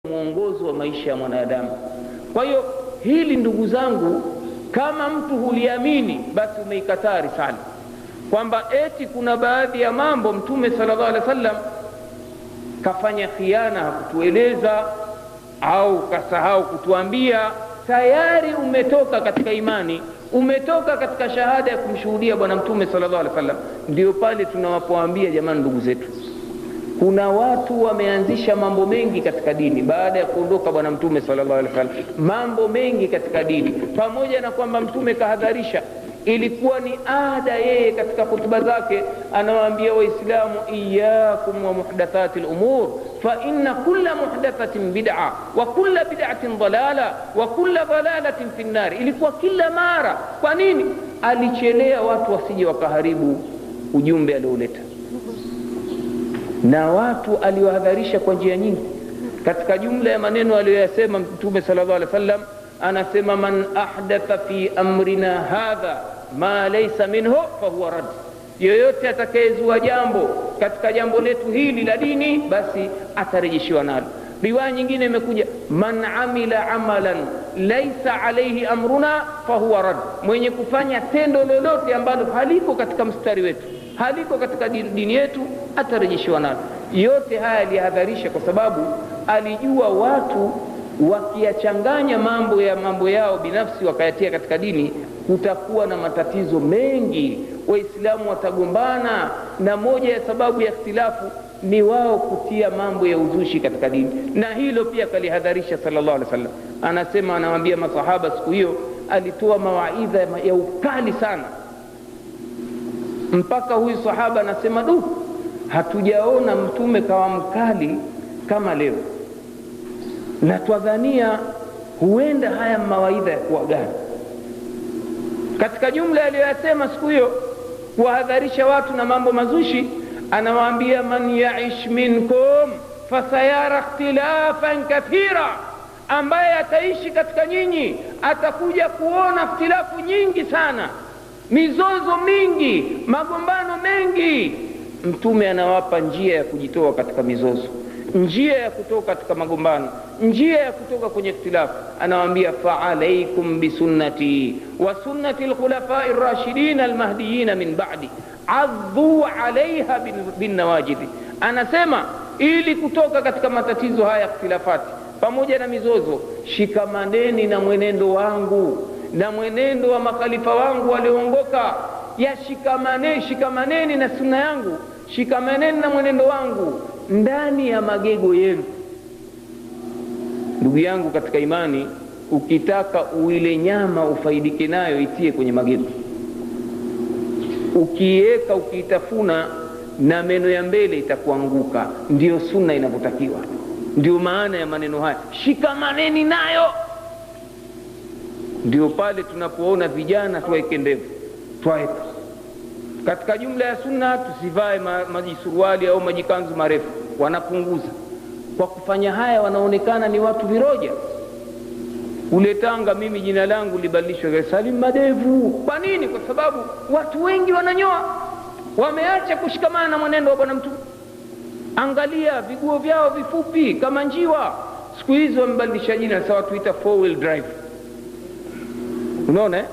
mwongozo wa maisha ya mwanadamu. Kwa hiyo hili ndugu zangu, kama mtu huliamini basi umeikataa risala, kwamba eti kuna baadhi ya mambo Mtume sallallahu alaihi wasallam kafanya khiana, hakutueleza au kasahau kutuambia, tayari umetoka katika imani, umetoka katika shahada ya kumshuhudia bwana Mtume sallallahu alaihi wasallam. Ndio pale tunawapoambia, jamani, ndugu zetu, kuna watu wameanzisha mambo mengi katika dini baada ya kuondoka bwana Mtume sallallahu alaihi wasallam, mambo mengi katika dini, pamoja na kwamba Mtume kahadharisha. Ilikuwa ni ada yeye katika hutuba zake anawaambia Waislamu, iyyakum wa muhdathatil umur fa inna kulla muhdathatin bid'a wa kulla bid'atin dalala wa kulla dalalatin fi an-nar. Ilikuwa kila mara. Kwa nini? Alichelea watu wasije wakaharibu ujumbe alioleta, na watu aliwahadharisha kwa njia nyingi. Katika jumla ya maneno aliyoyasema Mtume sallallahu alaihi wasallam anasema, man ahdatha fi amrina hadha ma laysa minhu fa huwa rad. Yoyote atakayezua jambo katika jambo letu hili la dini, basi atarejeshiwa nalo. Riwaya nyingine imekuja, man amila amalan laysa alayhi amruna fa huwa rad. Mwenye kufanya tendo lolote ambalo haliko katika mstari wetu, haliko katika dini yetu, atarejeshiwa nalo. Yote haya alihadharisha kwa sababu alijua watu wakiyachanganya mambo yao binafsi wakayatia katika dini, kutakuwa na matatizo mengi. Waislamu watagombana, na moja ya sababu ya ikhtilafu ni wao kutia mambo ya uzushi katika dini. Na hilo pia kalihadharisha sallallahu alaihi wasallam. Anasema, anawaambia masahaba siku hiyo, alitoa mawaidha ya ukali sana, mpaka huyu sahaba anasema, hatujaona Mtume kawa mkali kama leo, na twadhania huenda haya mawaidha ya kuwa gani. Katika jumla aliyosema siku hiyo kuwahadharisha watu na mambo mazushi, anawaambia, man yaish minkum fasayara ikhtilafan kathira, ambaye ataishi katika nyinyi atakuja kuona ikhtilafu nyingi sana, mizozo mingi, magombano mengi. Mtume anawapa njia ya kujitoa katika mizozo, njia ya kutoka katika magombano, njia ya kutoka kwenye ikhtilafu. Anawaambia, fa alaykum bi sunnati wa sunnati al-khulafa'i ar-rashidin al-mahdiyyin min ba'di addu 'alayha bin nawajid. Anasema, ili kutoka katika matatizo haya ikhtilafati pamoja na mizozo, shikamaneni na mwenendo wangu na mwenendo wa makhalifa wangu walioongoka. Ya shikamaneni na sunna yangu, shikamaneni na mwenendo wangu ndani ya magego yenu. Ndugu yangu katika imani, ukitaka uile nyama ufaidike nayo, itie kwenye magego. Ukiweka ukiitafuna, na meno ya mbele itakuanguka. Ndio sunna inavyotakiwa. Ndio maana ya maneno haya, shikamaneni nayo. Ndio pale tunapoona vijana tuweke ndevu, tuweke katika jumla ya sunna. Tusivae majisuruali au majikanzu marefu, wanapunguza. Kwa kufanya haya wanaonekana ni watu viroja. Ule Tanga, mimi jina langu libadilishwe Salim Madevu. Kwa nini? Kwa sababu watu wengi wananyoa, wameacha kushikamana na mwenendo wa bwana Mtume. Angalia viguo vyao vifupi kama njiwa. Siku hizo wamebadilisha jina, sawa tuita 4-wheel drive. Unaona?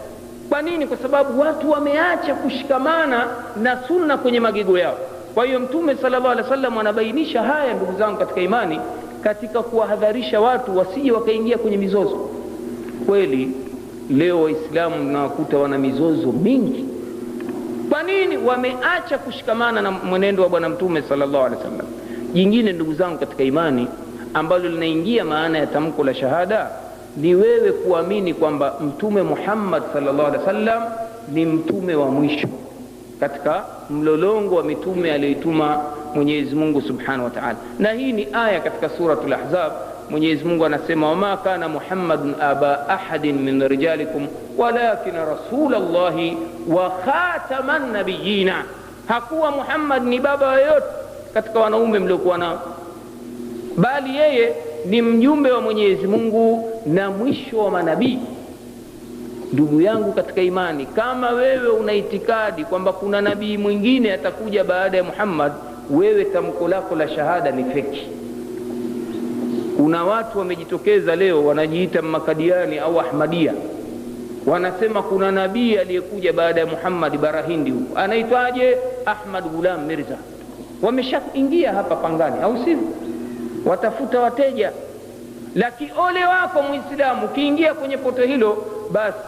Kwa nini? Kwa sababu watu wameacha kushikamana na sunna kwenye magego yao. Kwa hiyo Mtume sallallahu alaihi wasallam anabainisha haya, ndugu zangu katika imani, katika kuwahadharisha watu wasije wakaingia kwenye mizozo. Kweli leo Waislamu mnawakuta wana mizozo mingi. Kwa nini? Wameacha kushikamana na mwenendo wa bwana Mtume sallallahu alaihi wasallam. Jingine ndugu zangu katika imani, ambalo linaingia maana ya tamko la shahada, ni wewe kuamini kwamba Mtume Muhammad sallallahu alaihi wasallam ni mtume wa mwisho katika mlolongo wa mitume aliyoituma Mwenyezi Mungu Subhanahu wa Ta'ala. Na hii ni aya katika suratul Ahzab. Mwenyezi Mungu anasema, wama kana Muhammadun aba ahadin min rijalikum walakin rasulallahi wa khataman nabiyina. Hakuwa Muhammad ni baba yoyote katika wanaume mliokuwa nao, bali yeye ni mjumbe wa Mwenyezi Mungu na mwisho wa manabii. Ndugu yangu katika imani, kama wewe una itikadi kwamba kuna nabii mwingine atakuja baada ya Muhammad, wewe tamko lako la shahada ni feki. Kuna watu wamejitokeza leo wanajiita Makadiani au Ahmadia, wanasema kuna nabii aliyekuja baada ya Muhammad bara Hindi huko, anaitwaje? Ahmad Ghulam Mirza. Wameshaingia hapa Pangani, au sivyo? Watafuta wateja. Lakini ole wako Muislamu ukiingia kwenye poto hilo, basi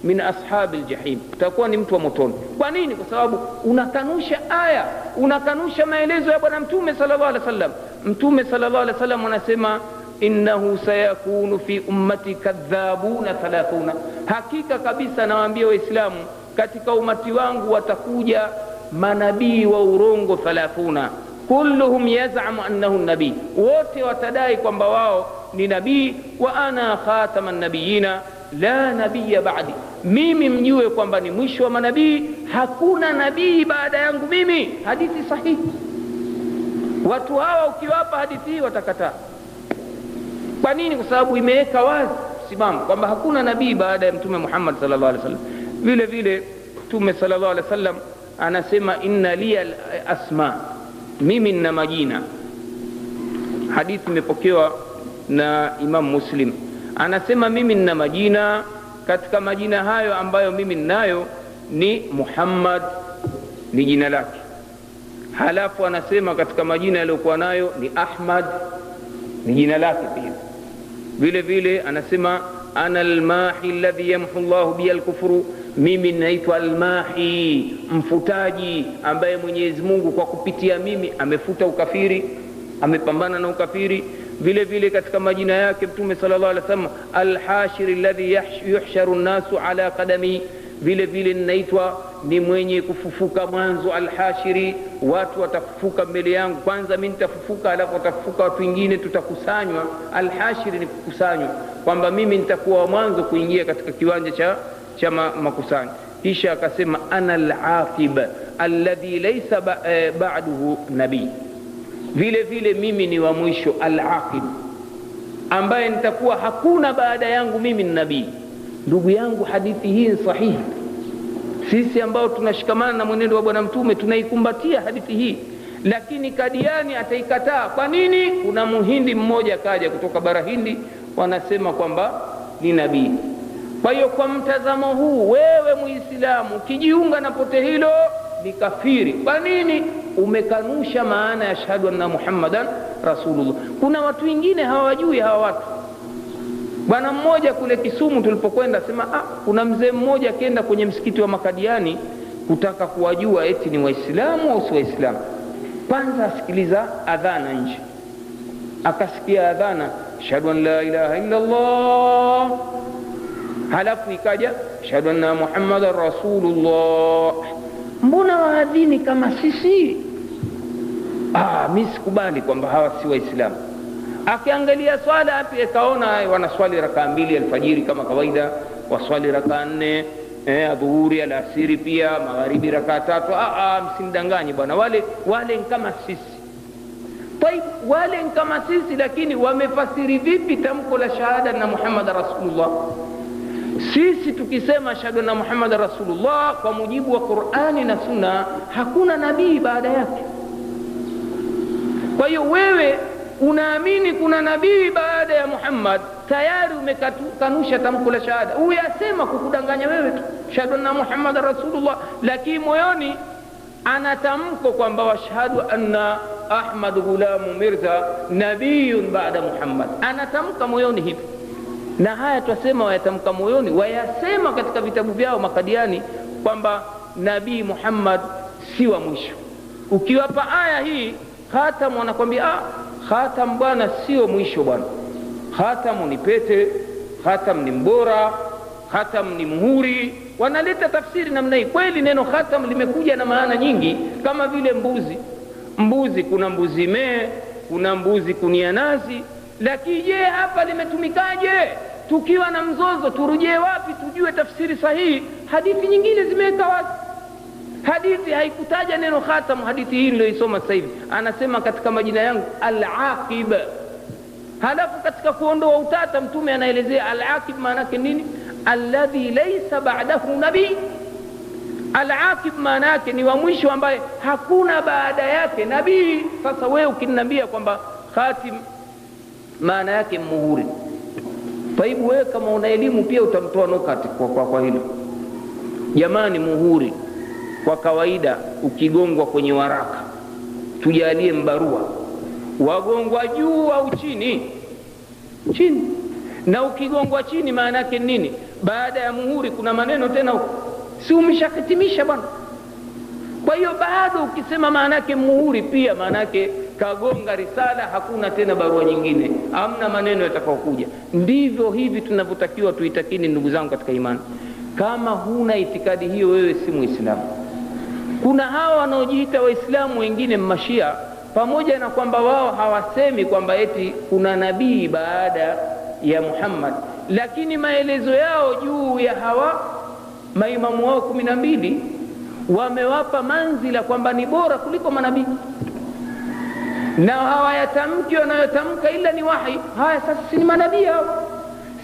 min ashabil jahim, utakuwa ni mtu wa motoni. Kwa nini? Kwa sababu unakanusha aya, unakanusha maelezo ya bwana Mtume sallallahu alaihi wasallam. Mtume sallallahu alaihi wasallam anasema innahu sayakunu fi ummati kadhabuna 30, hakika kabisa nawaambia waislamu katika umati wangu watakuja manabii wa urongo 30, kulluhum yaz'amu annahu nabii, wote watadai kwamba wao ni nabii. Wa ana khataman nabiyina la nabiyya ba'di, mimi mjue kwamba ni mwisho wa manabii, hakuna nabii baada yangu mimi. Hadithi sahihi. Watu hawa ukiwapa hadithi hii watakataa. Kwa nini? Kwa sababu imeweka wazi simama kwamba hakuna nabii baada ya Mtume Muhammad sallallahu alaihi wasallam. Vile vile Mtume sallallahu alaihi wasallam anasema inna liya asma, mimi nina majina. Hadithi imepokewa na Imam Muslim. Anasema mimi nina majina, katika majina hayo ambayo mimi ninayo ni Muhammad, ni jina lake. Halafu anasema katika majina yaliyokuwa nayo ni Ahmad, ni jina lake pia. Vile vile anasema ana almahi alladhi yamhu Allahu bi alkufru, mimi naitwa almahi, mfutaji ambaye Mwenyezi Mungu kwa kupitia mimi amefuta ukafiri, amepambana na ukafiri. Vile vile katika majina yake Mtume sallallahu alaihi wasallam alhashir alladhi yuhsharu an-nasu ala qadami, vile vile ninaitwa ni mwenye kufufuka mwanzo. Alhashiri, watu watafufuka mbele yangu, kwanza mimi nitafufuka, alafu watafufuka watu wengine, tutakusanywa. Alhashiri ni kukusanywa, kwamba mimi nitakuwa wa mwanzo kuingia katika kiwanja cha makusanyo. Kisha akasema ana al-aqib alladhi laysa ba'dahu nabii, vile vile mimi ni wa mwisho, al-aqib, ambaye nitakuwa hakuna baada yangu mimi ni nabii. Ndugu yangu, hadithi hii ni sahihi. Sisi ambao tunashikamana na mwenendo wa bwana Mtume tunaikumbatia hadithi hii, lakini Kadiani ataikataa. Kwa nini? Kuna muhindi mmoja kaja kutoka bara Hindi, wanasema kwamba ni nabii. Kwa hiyo kwa mtazamo huu, wewe Muislamu ukijiunga na pote hilo ni kafiri. Kwa nini? Umekanusha maana ya shahadu anna Muhammadan Rasulullah. Kuna watu wengine hawajui hawa watu. Bwana mmoja kule Kisumu tulipokwenda sema kuna mzee mmoja akienda kwenye msikiti wa Makadiani kutaka kuwajua eti ni Waislamu au si Waislamu. Kwanza asikiliza adhana nje, akasikia adhana shahadu an la ilaha illa Allah, halafu ikaja shahadu anna Muhammadar Rasulullah. Mbona waadhini kama sisi? Mimi sikubali kwamba hawa si Waislamu. Akiangalia swala hapo akaona wanaswali rakaa 2 alfajiri kama kawaida, waswali rakaa 4 adhuhuri, alasiri pia, magharibi rakaa 3. Msimdanganye bwana, wale kama sisi. Taib, wale kama sisi, lakini wamefasiri vipi tamko la shahada na Muhammad Rasulullah? Sisi tukisema shahada na Muhammad Rasulullah kwa mujibu wa Qur'ani na Sunna, hakuna nabii baada yake. Kwa hiyo wewe unaamini kuna nabii baada ya Muhammad, tayari umekanusha tamko la shahada. Uyasema kukudanganya wewe tu, shahadu anna Muhammad Rasulullah, lakini moyoni anatamko kwamba washhadu anna Ahmad Ghulam Mirza nabiyun baada Muhammad. Anatamka moyoni hivi. Na haya twasema wayatamka moyoni, wayasema katika vitabu vyao Makadiani kwamba nabii Muhammad si wa mwisho. Ukiwapa aya hii khatam, wanakwambia khatam bwana sio mwisho bwana. Khatam ni pete, khatam ni mbora, khatam ni muhuri. Wanaleta tafsiri namna hii. Kweli neno khatam limekuja na maana nyingi, kama vile mbuzi, kuna mbuzi mee, kuna mbuzi kunia nazi. Lakini je, hapa limetumikaje? Tukiwa na mzozo turujie wapi tujue tafsiri sahihi? Hadithi nyingine zimeweka wazi. Hadithi haikutaja neno khatam. Hadithi hii niliyoisoma sasa hivi anasema katika majina yangu al-aqib. Halafu katika kuondoa utata Mtume anaelezea al-aqib maana yake nini? Alladhi laysa ba'dahu nabii. Al-aqib maana yake ni wa mwisho ambaye hakuna baada yake nabii. Sasa wewe ukiniambia kwamba khatim maana yake muhuri. Taibu wewe kama una elimu pia utamtoa nukati kwa hilo. Jamani, muhuri kwa kawaida ukigongwa kwenye waraka, tujalie mbarua, wagongwa juu au chini? Chini. Na ukigongwa chini maana yake nini? Baada ya muhuri kuna maneno tena, si umeshakitimisha bwana? Kwa hiyo bado ukisema maana yake muhuri, pia maana yake kagonga risala, hakuna tena barua nyingine, hamna maneno yatakayokuja. Ndivyo hivi tunavyotakiwa tuitakini, ndugu zangu katika imani. Kama huna itikadi hiyo, wewe si Muislamu. Kuna hawa wanaojiita Waislamu wengine Mashia, pamoja na kwamba wao hawasemi kwamba eti kuna nabii baada ya Muhammad, lakini maelezo yao juu ya hawa maimamu wao 12 wamewapa manzila kwamba ni bora kuliko manabii, na hawayatamki wanayotamka ila ni wahi. Haya sasa, si ni manabii hao?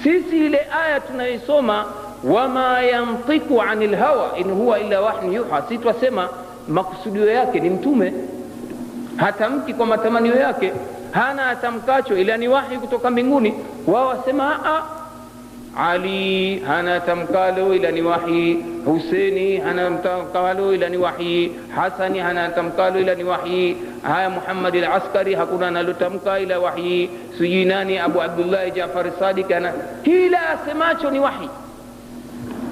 Sisi ile aya tunaisoma wama yantiqu anil hawa in huwa illa wahyun yuha, sisi twasema makusudio yake ni mtume, hatamki kwa matamanio yake, hana atamkacho ila ni wahi kutoka mbinguni. Wao wasema Ali hana tamkalo ila ni wahi, Husaini hana tamkalo ila ni wahi, Hasani hana tamkalo ila ni wahi, haya Muhammad al-Askari hakuna analotamka ila wahi, Sujinani Abu Abdullah Jaafar Sadiq ana kila asemacho ni wahi.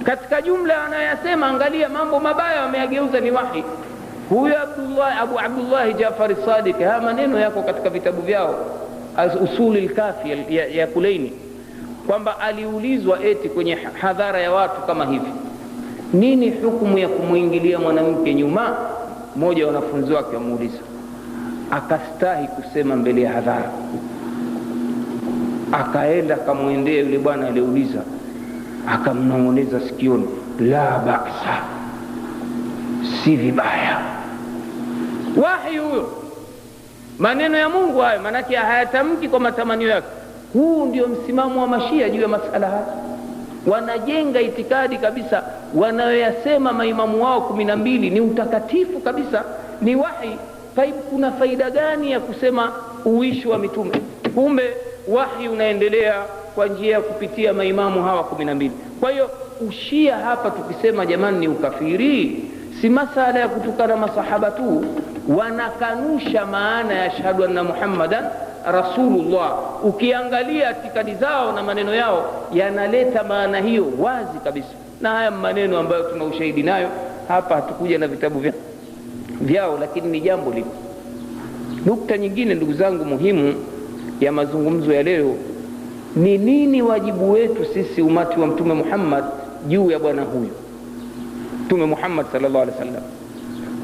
Katika jumla anayasema, angalia mambo mabaya wameyageuza ni wahi. Huyo Abu Abdullah Jaafar Sadiq, haya maneno yako katika vitabu vyao Usul al-Kafi ya Kulaini, kwamba aliulizwa eti kwenye hadhara ya watu kama hivi, nini hukumu ya kumuingilia mwanamke nyuma? Mmoja wa wanafunzi wake amuuliza, akastahi kusema mbele ya hadhara, akaenda akamwendea yule bwana aliuliza, akamnong'oneza sikioni, la ba'sa, si vibaya. Wahi huyo, maneno ya Mungu hayo, manake hayatamki kwa matamanio yake. Huu ndio msimamo wa Mashia juu ya masala haya. Wanajenga itikadi kabisa, wanayoyasema maimamu wao 12 ni utakatifu kabisa, ni wahi. Kuna faida gani ya kusema uishi wa mitume? Kumbe wahi unaendelea kwa njia ya kupitia maimamu hawa 12. Kwa hiyo ushia hapa tukisema jamani ni ukafiri, si masala ya kutukana masahaba tu, wanakanusha maana ya shahadu anna Muhammadan Rasulullah. Ukiangalia itikadi zao na maneno yao yanaleta maana hiyo wazi kabisa, na haya maneno ambayo tuna ushahidi nayo hapa, hatukuja na vitabu vyao, lakini ni jambo lipo. Nukta nyingine ndugu zangu muhimu ya mazungumzo ya leo ni nini wajibu wetu sisi umati wa Mtume Muhammad juu ya bwana huyu Mtume Muhammad sallallahu alaihi wasallam.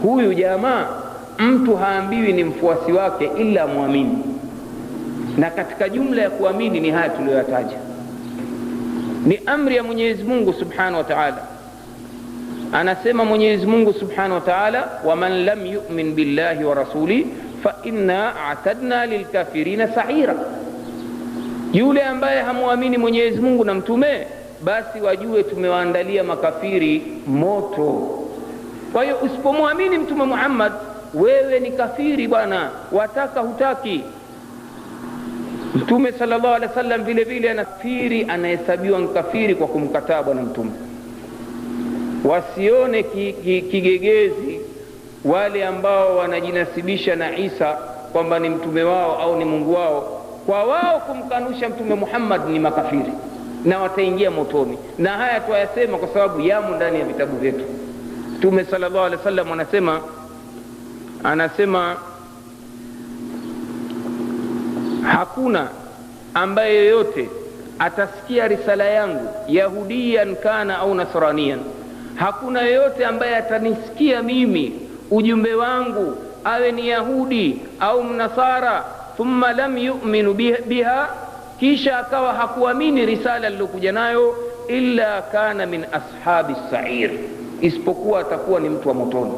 Huyu jamaa mtu haambiwi ni mfuasi wake ila muamini, na katika jumla ya kuamini ni haya tuliyoyataja. Ni amri ya Mwenyezi Mungu Subhanahu wa Ta'ala. Anasema Mwenyezi Mungu Subhanahu wa Ta'ala, waman lam yu'min billahi wa rasuli fa inna a'tadna lilkafirina sa'ira. Yule ambaye hamuamini Mwenyezi Mungu na mtume, basi wajue tumewaandalia makafiri moto. Kwa hiyo usipomwamini Mtume Muhammad, wewe ni kafiri bwana, wataka hutaki. Mtume sallallahu alaihi wasallam vile vile anafiri, anahesabiwa mkafiri kwa kumkataa bwana mtume. Wasione kigegezi wale ambao wanajinasibisha na Isa kwamba ni mtume wao au ni Mungu wao. Kwa wao kumkanusha Mtume Muhammad ni makafiri na wataingia motoni, na haya tuyasema kwa sababu yamo ndani ya vitabu vyetu. Mtume sallallahu alaihi wasallam anasema hakuna ambaye yoyote atasikia risala yangu, yahudiyan kana au nasraniyan, hakuna yoyote ambaye atanisikia mimi ujumbe wangu, awe ni yahudi au mnasara, thumma lam yu'minu biha, kisha akawa hakuamini risala aliyokuja nayo, illa kana min ashabi sa'ir, isipokuwa atakuwa ni mtu wa motoni.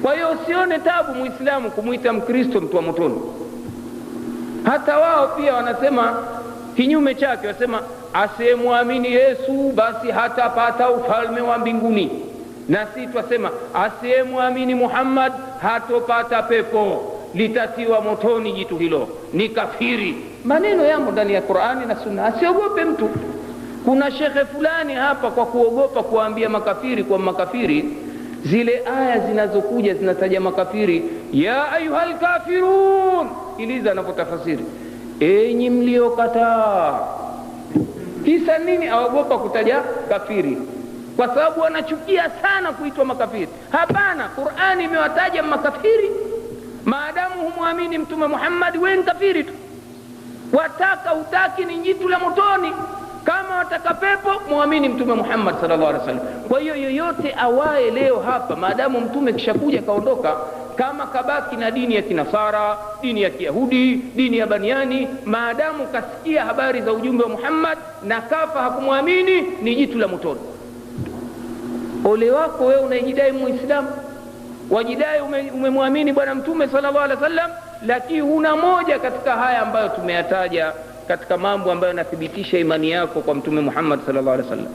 Kwa hiyo usione tabu muislamu kumuita mkristo mtu wa motoni. Hata wao pia wanasema kinyume chake, wasema asiyemwamini Yesu basi hatapata ufalme wa mbinguni, na sisi twasema asiyemwamini Muhammad hatopata pepo, litatiwa motoni jitu hilo, ni kafiri. maneno yamo ndani ya Qur'ani na Sunna, asiogope mtu. Kuna shekhe fulani hapa kwa kuogopa kuambia makafiri kwa makafiri, zile aya zinazokuja zinataja makafiri, ya ayuhal kafirun, iliza anapotafasiri enyi mliokataa. Kisa nini? Aogopa kutaja kafiri kwa sababu anachukia sana kuitwa makafiri. Hapana, Qur'ani imewataja makafiri. Maadamu humwamini Mtume Muhammad, wewe ni kafiri tu. Wataka utaki ni jitu la motoni. Kama wataka pepo, muamini Mtume Muhammad sallallahu alaihi wasallam. Kwa hiyo yoyote awaye leo hapa, maadamu mtume kishakuja kaondoka, kama kabaki na dini ya Kinasara, dini ya Kiyahudi, dini ya Baniani, maadamu kasikia habari za ujumbe wa Muhammad na kafa hakumwamini, ni jitu la motoni. Ole wako wewe unajidai Muislamu, wajidai umemwamini bwana Mtume sallallahu alaihi wasallam, lakini huna moja katika haya ambayo tumeyataja katika mambo ambayo yanathibitisha imani yako kwa Mtume Muhammad sallallahu alaihi wasallam.